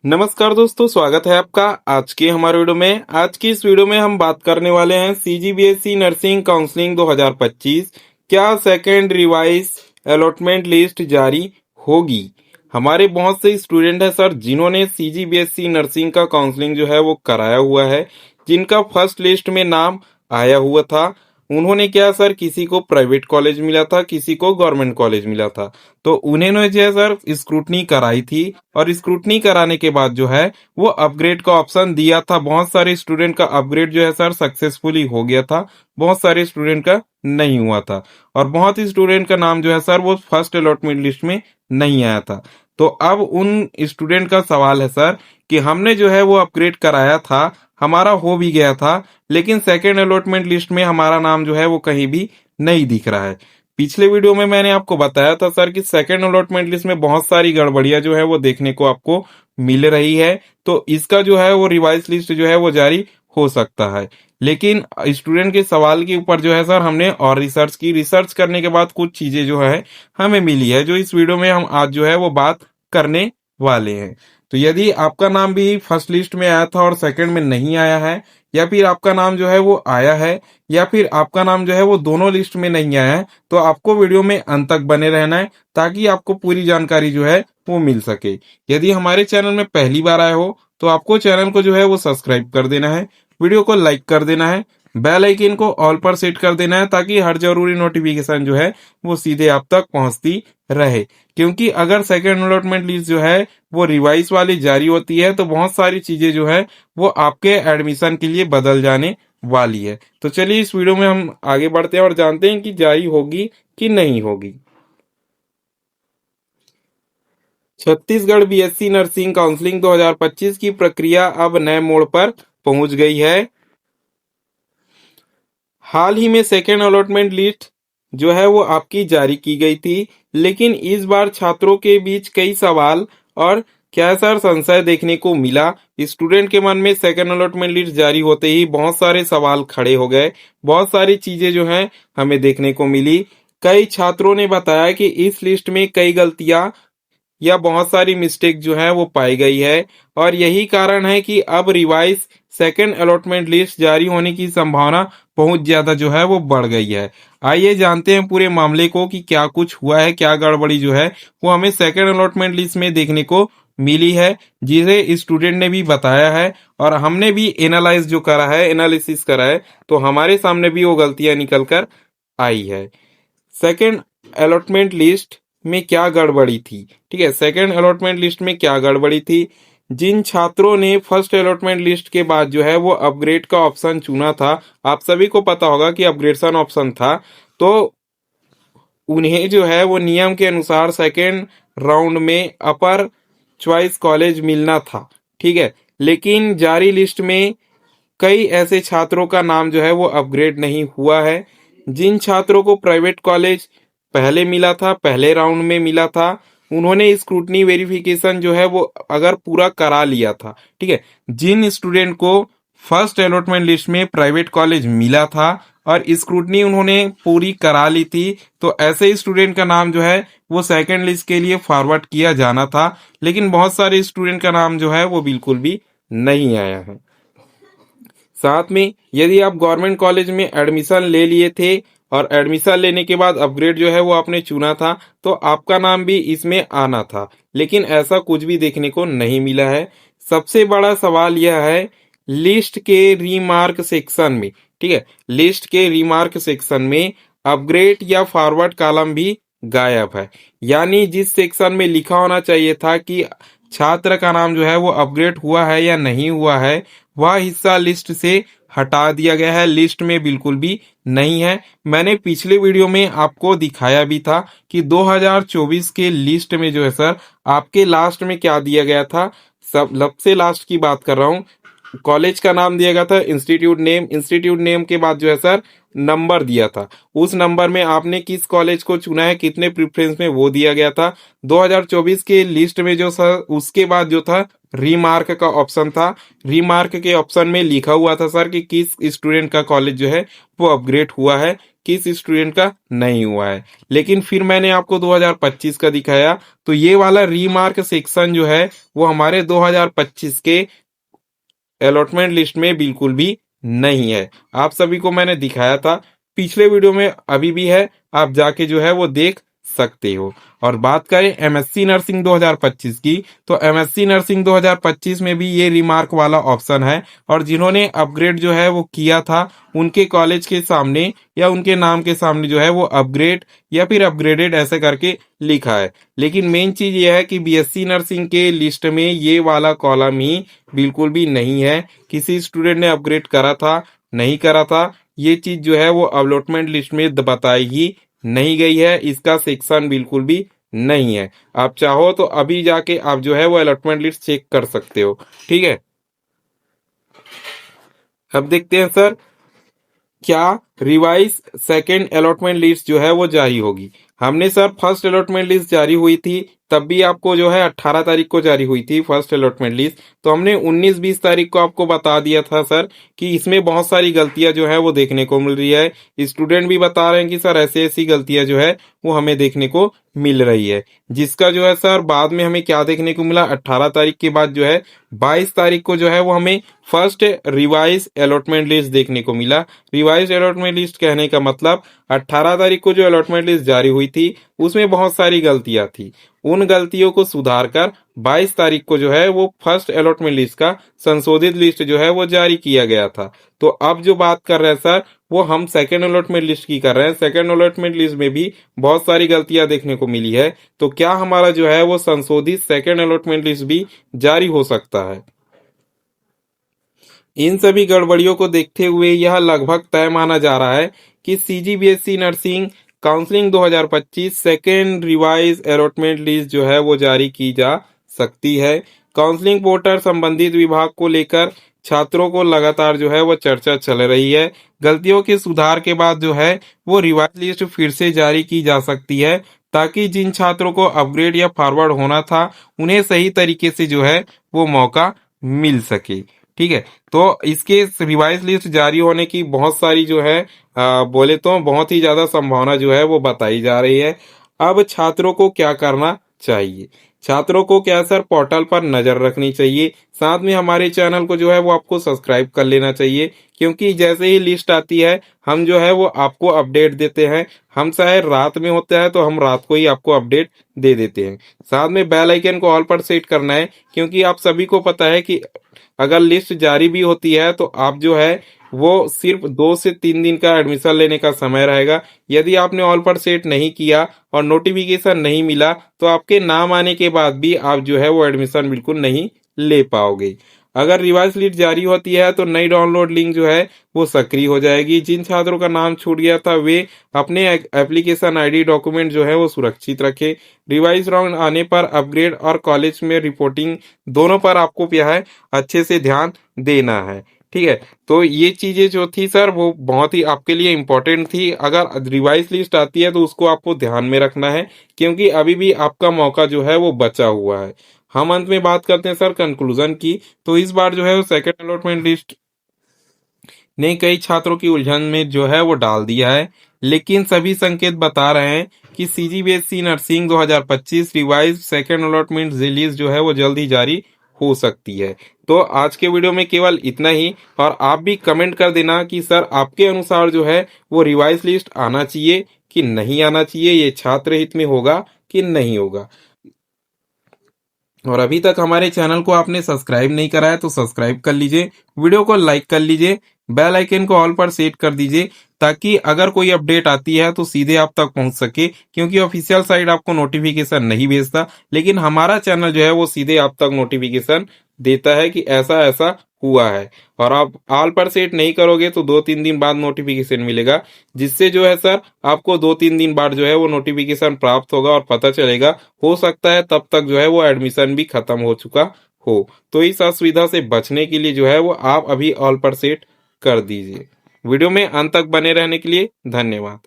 नमस्कार दोस्तों, स्वागत है आपका आज के हमारे वीडियो में। आज की इस वीडियो में हम बात करने वाले हैं सीजीबीएसई नर्सिंग काउंसलिंग 2025 क्या सेकेंड रिवाइज अलॉटमेंट लिस्ट जारी होगी। हमारे बहुत से स्टूडेंट हैं सर जिन्होंने सीजीबीएसई नर्सिंग का काउंसलिंग जो है वो कराया हुआ है, जिनका फर्स्ट लिस्ट में नाम आया हुआ था। उन्होंने क्या सर, किसी को प्राइवेट कॉलेज मिला था, किसी को गवर्नमेंट कॉलेज मिला था। तो उन्होंने जो है सर स्क्रूटनी कराई थी और स्क्रूटनी कराने के बाद जो है वो अपग्रेड का ऑप्शन दिया था। बहुत सारे स्टूडेंट का अपग्रेड जो है सर सक्सेसफुली हो गया था, बहुत सारे स्टूडेंट का नहीं हुआ था और बहुत ही स्टूडेंट का नाम जो है सर वो फर्स्ट अलॉटमेंट लिस्ट में नहीं आया था। तो अब उन स्टूडेंट का सवाल है सर कि हमने जो है वो अपग्रेड कराया था, हमारा हो भी गया था, लेकिन सेकेंड अलॉटमेंट लिस्ट में हमारा नाम जो है वो कहीं भी नहीं दिख रहा है। पिछले वीडियो में मैंने आपको बताया था सर कि सेकेंड अलॉटमेंट लिस्ट में बहुत सारी गड़बड़ियां जो है वो देखने को आपको मिल रही है। तो इसका जो है वो रिवाइज लिस्ट जो है वो जारी हो सकता है। लेकिन स्टूडेंट के सवाल के ऊपर जो है सर हमने और रिसर्च की, रिसर्च करने के बाद कुछ चीजें जो है हमें मिली है, जो इस वीडियो में हम आज जो है वो बात करने वाले हैं। तो यदि आपका नाम भी फर्स्ट लिस्ट में आया था और सेकंड में नहीं आया है, या फिर आपका नाम जो है वो आया है, या फिर आपका नाम जो है वो दोनों लिस्ट में नहीं आया है, तो आपको वीडियो में अंत तक बने रहना है ताकि आपको पूरी जानकारी जो है वो मिल सके। यदि हमारे चैनल में पहली बार आए हो तो आपको चैनल को जो है वो सब्सक्राइब कर देना है, वीडियो को लाइक कर देना है, बेल आइकन को ऑल पर सेट कर देना है ताकि हर जरूरी नोटिफिकेशन जो है वो सीधे आप तक पहुंचती रहे। क्योंकि अगर सेकेंड अलॉटमेंट लिस्ट जो है वो रिवाइज वाली जारी होती है तो बहुत सारी चीजें जो है वो आपके एडमिशन के लिए बदल जाने वाली है। तो चलिए इस वीडियो में हम आगे बढ़ते हैं और जानते हैं कि जारी होगी कि नहीं होगी। छत्तीसगढ़ बीएससी नर्सिंग काउंसलिंग 2025 की प्रक्रिया अब नए मोड़ पर पहुंच गई है। हाल ही में सेकेंड अलॉटमेंट लिस्ट जो है वो आपकी जारी की गई थी, लेकिन इस बार छात्रों के बीच कई सवाल और क्या सर संशय देखने को मिला। स्टूडेंट के मन में सेकेंड अलॉटमेंट लिस्ट जारी होते ही बहुत सारे सवाल खड़े हो गए, बहुत सारी चीजें जो हैं हमें देखने को मिली। कई छात्रों ने बताया कि इस लिस्ट में कई गलतियां या बहुत सारी मिस्टेक जो है वो पाई गई है और यही कारण है कि अब रिवाइज सेकेंड अलॉटमेंट लिस्ट जारी होने की संभावना बहुत ज्यादा जो है वो बढ़ गई है। आइए जानते हैं पूरे मामले को कि क्या कुछ हुआ है, क्या गड़बड़ी जो है वो हमें सेकेंड अलॉटमेंट लिस्ट में देखने को मिली है, जिसे स्टूडेंट ने भी बताया है और हमने भी एनालाइज जो करा है, एनालिसिस करा है, तो हमारे सामने भी वो गलतियां निकल कर आई है। सेकेंड अलॉटमेंट लिस्ट में क्या गड़बड़ी थी, ठीक है, सेकेंड अलॉटमेंट लिस्ट में क्या गड़बड़ी थी। जिन छात्रों ने फर्स्ट अलॉटमेंट लिस्ट के बाद जो है वो अपग्रेड का ऑप्शन चुना था, आप सभी को पता होगा कि अपग्रेडेशन ऑप्शन था, तो उन्हें जो है वो नियम के अनुसार सेकेंड राउंड में अपर चॉइस कॉलेज मिलना था, ठीक है। लेकिन जारी लिस्ट में कई ऐसे छात्रों का नाम जो है वो अपग्रेड नहीं हुआ है। जिन छात्रों को प्राइवेट कॉलेज पहले मिला था, पहले राउंड में मिला था, उन्होंने स्क्रूटनी वेरिफिकेशन जो है वो अगर पूरा करा लिया था, ठीक है। जिन स्टूडेंट को फर्स्ट अलॉटमेंट लिस्ट में प्राइवेट कॉलेज मिला था और स्क्रूटनी उन्होंने पूरी करा ली थी, तो ऐसे स्टूडेंट का नाम जो है वो सेकंड लिस्ट के लिए फॉरवर्ड किया जाना था। लेकिन बहुत सारे स्टूडेंट का नाम जो है वो बिल्कुल भी नहीं आया है। साथ में यदि आप गवर्नमेंट कॉलेज में एडमिशन ले लिए थे और एडमिशन लेने के बाद अपग्रेड जो है वो आपने चुना था, तो आपका नाम भी इसमें आना था, लेकिन ऐसा कुछ भी देखने को नहीं मिला है। सबसे बड़ा सवाल यह है लिस्ट के रीमार्क सेक्शन में, ठीक है, लिस्ट के रीमार्क सेक्शन में अपग्रेड या फॉरवर्ड कॉलम भी गायब है। यानी जिस सेक्शन में लिखा होना चाहिए था कि छात्र का नाम जो है वो अपग्रेड हुआ है या नहीं हुआ है, वह हिस्सा लिस्ट से हटा दिया गया है, लिस्ट में बिल्कुल भी नहीं है। मैंने पिछले वीडियो में आपको दिखाया भी था कि 2024 के लिस्ट में जो है सर आपके लास्ट में क्या दिया गया था, सब सबसे लास्ट की बात कर रहा हूँ। कॉलेज का नाम दिया गया था इंस्टीट्यूट नेम, इंस्टीट्यूट नेम के बाद जो है सर नंबर दिया था, उस नंबर में आपने किस कॉलेज को चुना है, कितने प्रेफरेंस में, वो दिया गया था। 2024 के लिस्ट में जो सर उसके बाद जो था रीमार्क का ऑप्शन था, रीमार्क के ऑप्शन में लिखा हुआ था सर कि किस स्टूडेंट का कॉलेज जो है वो अपग्रेड हुआ है, किस स्टूडेंट का नहीं हुआ है। लेकिन फिर मैंने आपको 2025 का दिखाया, तो ये वाला रीमार्क सेक्शन जो है वो हमारे 2025 के अलॉटमेंट लिस्ट में बिल्कुल भी नहीं है। आप सभी को मैंने दिखाया था पिछले वीडियो में, अभी भी है, आप जाके जो है वो देख सकते हो। और बात करें एमएससी नर्सिंग 2025 की, तो एमएससी नर्सिंग 2025 में भी ये रिमार्क वाला ऑप्शन है, और जिन्होंने अपग्रेड जो है वो किया था उनके कॉलेज के सामने या उनके नाम के सामने जो है वो अपग्रेड या फिर अपग्रेडेड ऐसे करके लिखा है। लेकिन मेन चीज ये है कि बीएससी नर्सिंग के लिस्ट में ये वाला कॉलम ही बिल्कुल भी नहीं है। किसी स्टूडेंट ने अपग्रेड करा था, नहीं करा था, ये चीज जो है वो अलॉटमेंट लिस्ट में बताई ही नहीं गई है। इसका सेक्शन बिल्कुल भी नहीं है। आप चाहो तो अभी जाके आप जो है वो अलॉटमेंट लिस्ट चेक कर सकते हो। ठीक है, अब देखते हैं सर क्या रिवाइज सेकेंड अलॉटमेंट लिस्ट जो है वो जारी होगी। हमने सर फर्स्ट अलॉटमेंट लिस्ट जारी हुई थी, तब भी आपको जो है 18 तारीख को जारी हुई थी फर्स्ट अलॉटमेंट लिस्ट। तो हमने 19-20 तारीख को आपको बता दिया था सर कि इसमें बहुत सारी गलतियां जो है वो देखने को मिल रही है। स्टूडेंट भी बता रहे हैं कि सर ऐसी ऐसी गलतियां जो है वो हमें देखने को मिल रही है। जिसका जो है सर बाद में हमें क्या देखने को मिला, 18 तारीख के बाद जो है 22 तारीख को जो है वो हमें फर्स्ट रिवाइज अलॉटमेंट लिस्ट देखने को मिला। रिवाइज अलॉटमेंट लिस्ट कहने का मतलब 18 तारीख को जो अलॉटमेंट लिस्ट जारी हुई थी उसमें बहुत सारी गलतियां थी। उन गलतियों को सुधार कर 22 तारीख को जो है वो फर्स्ट अलॉटमेंट लिस्ट का संशोधित लिस्ट जो है वो जारी किया गया था। तो अब जो बात कर रहे हैं सर वो हम सेकेंड अलॉटमेंट लिस्ट की कर रहे हैं। सेकेंड अलॉटमेंट लिस्ट में भी बहुत सारी गलतियां देखने को मिली है। तो क्या हमारा जो है वो संशोधित सेकेंड अलॉटमेंट लिस्ट भी जारी हो सकता है? इन सभी गड़बड़ियों को देखते हुए यह लगभग तय माना जा रहा है कि CGBSE nursing counselling 2025 second revise allotment list जो है वो जारी की जा सकती है। काउंसलिंग पोर्टल संबंधित विभाग को लेकर छात्रों को लगातार जो है वो चर्चा चल रही है। गलतियों के सुधार के बाद जो है वो रिवाइज लिस्ट फिर से जारी की जा सकती है, ताकि जिन छात्रों को अपग्रेड या फॉरवर्ड होना था उन्हें सही तरीके से जो है वो मौका मिल सके। ठीक है, तो इसके रिवाइज लिस्ट जारी होने की बहुत सारी जो है बोले तो बहुत ही ज्यादा संभावना जो है वो बताई जा रही है। अब छात्रों को क्या करना चाहिए? छात्रों को क्या सर पोर्टल पर नजर रखनी चाहिए, साथ में हमारे चैनल को जो है वो आपको सब्सक्राइब कर लेना चाहिए, क्योंकि जैसे ही लिस्ट आती है हम जो है वो आपको अपडेट देते हैं। हम चाहे रात में होता है तो हम रात को ही आपको अपडेट दे देते हैं। साथ में बेल आइकन को ऑल पर सेट करना है, क्योंकि आप सभी को पता है कि अगर लिस्ट जारी भी होती है तो आप जो है वो सिर्फ 2 से 3 दिन का एडमिशन लेने का समय रहेगा। यदि आपने ऑल पर सेट नहीं किया और नोटिफिकेशन नहीं मिला तो आपके नाम आने के बाद भी आप जो है वो एडमिशन बिल्कुल नहीं ले पाओगे। अगर रिवाइज लिस्ट जारी होती है तो नई डाउनलोड लिंक जो है वो सक्रिय हो जाएगी। जिन छात्रों का नाम छूट गया था वे अपने एप्लीकेशन आईडी डॉक्यूमेंट जो है वो सुरक्षित रखें। रिवाइज राउंड आने पर अपग्रेड और कॉलेज में रिपोर्टिंग दोनों पर आपको क्या है अच्छे से ध्यान देना है। ठीक है, तो ये चीजें जो थी सर वो बहुत ही आपके लिए इम्पोर्टेंट थी। अगर रिवाइज लिस्ट आती है तो उसको आपको ध्यान में रखना है, क्योंकि अभी भी आपका मौका जो है वो बचा हुआ है। हम अंत में बात करते हैं सर कंक्लूजन की। तो इस बार जो है वो सेकेंड अलॉटमेंट लिस्ट ने कई छात्रों की उलझन में जो है वो डाल दिया है, लेकिन सभी संकेत बता रहे हैं कि CGBSE nursing 2025 revise second allotment release जो है वो जल्द ही जारी हो सकती है। तो आज के वीडियो में केवल इतना ही, और आप भी कमेंट कर देना कि सर आपके अनुसार जो है वो रिवाइज लिस्ट आना चाहिए कि नहीं आना चाहिए, ये छात्र हित में होगा कि नहीं होगा। और अभी तक हमारे चैनल को आपने सब्सक्राइब नहीं करा है तो सब्सक्राइब कर लीजिए, वीडियो को लाइक कर लीजिए, बेल आइकन को ऑल पर सेट कर दीजिए, ताकि अगर कोई अपडेट आती है तो सीधे आप तक पहुंच सके। क्योंकि ऑफिशियल साइट आपको नोटिफिकेशन नहीं भेजता, लेकिन हमारा चैनल जो है वो सीधे आप तक नोटिफिकेशन देता है कि ऐसा ऐसा हुआ है। और आप ऑल पर सेट नहीं करोगे तो 2-3 दिन बाद नोटिफिकेशन मिलेगा, जिससे जो है सर आपको 2-3 दिन बाद जो है वो नोटिफिकेशन प्राप्त होगा और पता चलेगा। हो सकता है तब तक जो है वो एडमिशन भी खत्म हो चुका हो। तो इस असुविधा से बचने के लिए जो है वो आप अभी ऑल पर सेट कर दीजिए। वीडियो में अंत तक बने रहने के लिए धन्यवाद।